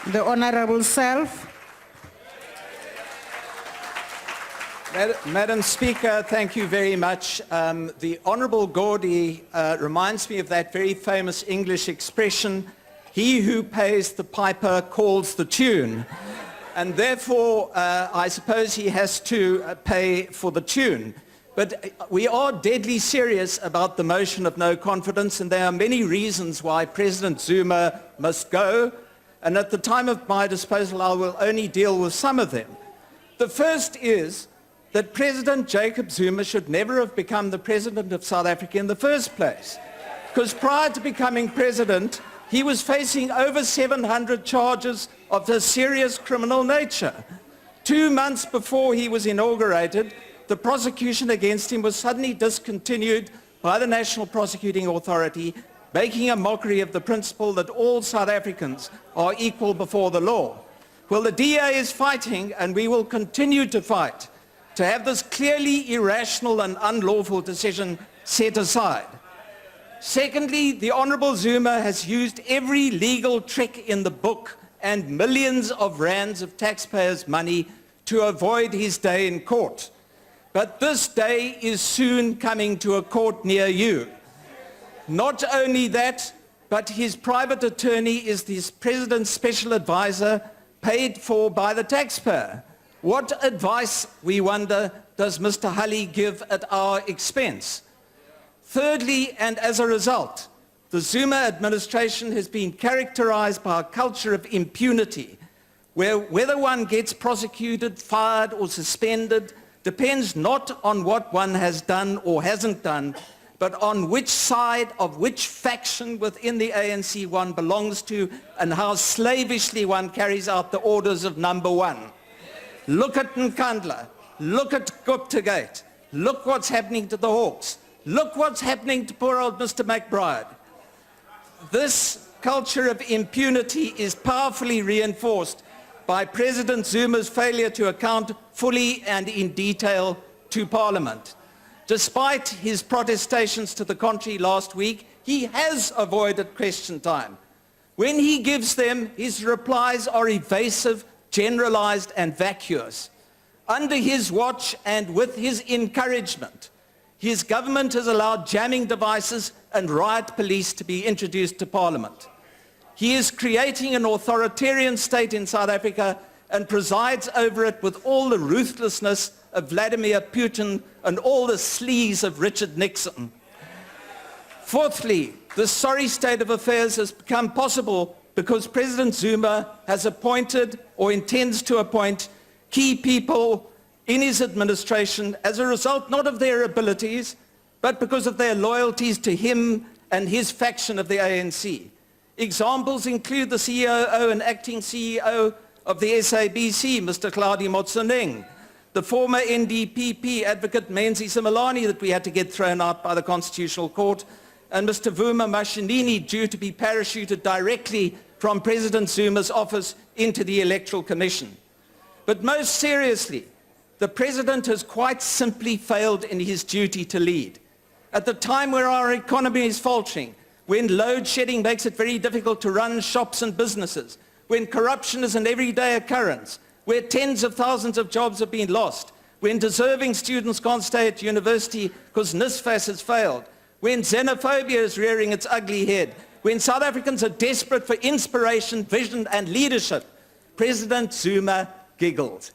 The Honourable Selfe. Madam Speaker, thank you very much. The Honourable Gordy reminds me of that very famous English expression, he who pays the piper calls the tune. And therefore, I suppose he has to pay for the tune. But we are deadly serious about the motion of no confidence, and there are many reasons why President Zuma must go. And at the time of my disposal, I will only deal with some of them. The first is that President Jacob Zuma should never have become the President of South Africa in the first place. Because prior to becoming President, he was facing over 700 charges of a serious criminal nature. 2 months before he was inaugurated, the prosecution against him was suddenly discontinued by the National Prosecuting Authority, making a mockery of the principle that all South Africans are equal before the law. Well, the DA is fighting, and we will continue to fight, to have this clearly irrational and unlawful decision set aside. Secondly, the Honourable Zuma has used every legal trick in the book and millions of rands of taxpayers' money to avoid his day in court. But this day is soon coming to a court near you. Not only that, but his private attorney is the President's special advisor paid for by the taxpayer. What advice, we wonder, does Mr. Hully give at our expense? Thirdly, and as a result, the Zuma administration has been characterized by a culture of impunity, where whether one gets prosecuted, fired, or suspended depends not on what one has done or hasn't done, but on which side of which faction within the ANC one belongs to and how slavishly one carries out the orders of number one. Look at Nkandla, look at Gupta Gate, look what's happening to the Hawks, look what's happening to poor old Mr. McBride. This culture of impunity is powerfully reinforced by President Zuma's failure to account fully and in detail to Parliament. Despite his protestations to the contrary last week, he has avoided question time. When he gives them, his replies are evasive, generalized, and vacuous. Under his watch and with his encouragement, his government has allowed jamming devices and riot police to be introduced to Parliament. He is creating an authoritarian state in South Africa and presides over it with all the ruthlessness of Vladimir Putin and all the sleaze of Richard Nixon. Fourthly, this sorry state of affairs has become possible because President Zuma has appointed or intends to appoint key people in his administration as a result not of their abilities, but because of their loyalties to him and his faction of the ANC. Examples include the CEO and acting CEO of the SABC, Mr. Claudio Motsoeneng, the former NDPP advocate Menzi Simelane that we had to get thrown out by the Constitutional Court, and Mr. Vuma Mashinini due to be parachuted directly from President Zuma's office into the Electoral Commission. But most seriously, the President has quite simply failed in his duty to lead. At the time where our economy is faltering, when load shedding makes it very difficult to run shops and businesses, when corruption is an everyday occurrence, where tens of thousands of jobs have been lost, when deserving students can't stay at university because NSFAS has failed, when xenophobia is rearing its ugly head, when South Africans are desperate for inspiration, vision and leadership, President Zuma giggled.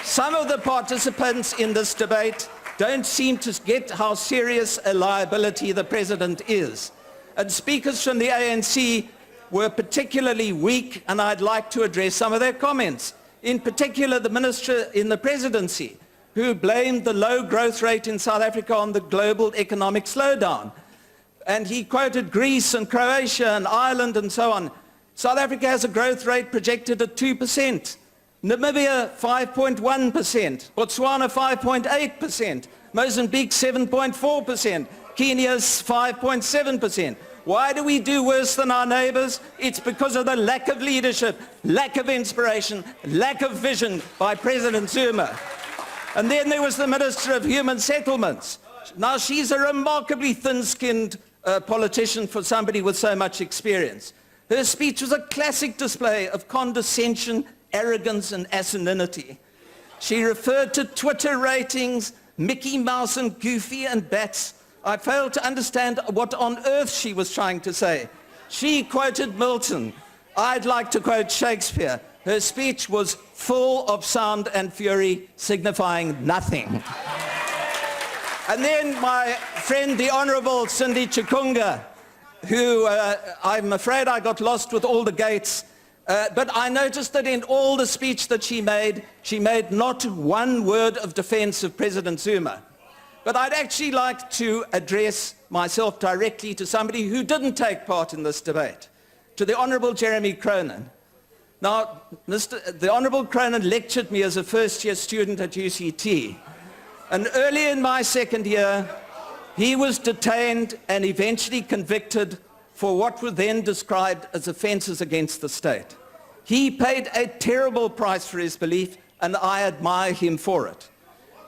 Some of the participants in this debate don't seem to get how serious a liability the President is. And speakers from the ANC were particularly weak, and I'd like to address some of their comments. In particular, the Minister in the Presidency, who blamed the low growth rate in South Africa on the global economic slowdown. And he quoted Greece and Croatia and Ireland and so on. South Africa has a growth rate projected at 2%. Namibia 5.1%, Botswana 5.8%, Mozambique 7.4%, Kenya 5.7%. Why do we do worse than our neighbors? It's because of the lack of leadership, lack of inspiration, lack of vision by President Zuma. And then there was the Minister of Human Settlements. Now she's a remarkably thin-skinned politician for somebody with so much experience. Her speech was a classic display of condescension, arrogance, and asininity. She referred to Twitter ratings, Mickey Mouse and Goofy and bats. I failed to understand what on earth she was trying to say. She quoted Milton. I'd like to quote Shakespeare. Her speech was full of sound and fury, signifying nothing. And then my friend, the Honourable Cindy Chikunga, who I'm afraid I got lost with all the gates, but I noticed that in all the speech that she made not one word of defense of President Zuma. But I'd actually like to address myself directly to somebody who didn't take part in this debate, to the Honourable Jeremy Cronin. Now, the Honourable Cronin lectured me as a first-year student at UCT. And early in my second year, he was detained and eventually convicted for what were then described as offences against the state. He paid a terrible price for his belief, and I admire him for it.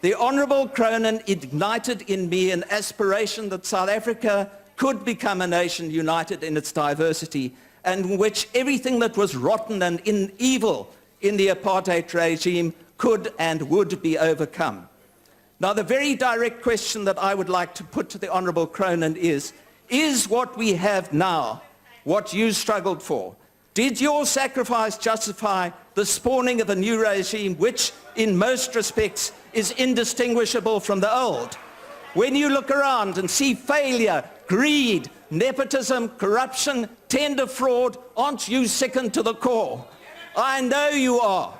The Honourable Cronin ignited in me an aspiration that South Africa could become a nation united in its diversity, and in which everything that was rotten and evil in the apartheid regime could and would be overcome. Now, the very direct question that I would like to put to the Honourable Cronin is what we have now what you struggled for? Did your sacrifice justify the spawning of a new regime which, in most respects, is indistinguishable from the old? When you look around and see failure, greed, nepotism, corruption, tender fraud, aren't you sickened to the core? I know you are.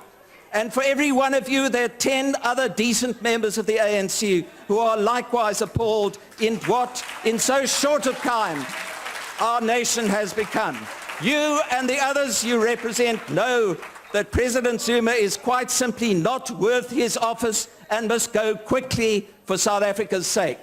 And for every one of you, there are 10 other decent members of the ANC who are likewise appalled in what, in so short a time, our nation has become. You and the others you represent know that President Zuma is quite simply not worth his office and must go quickly for South Africa's sake.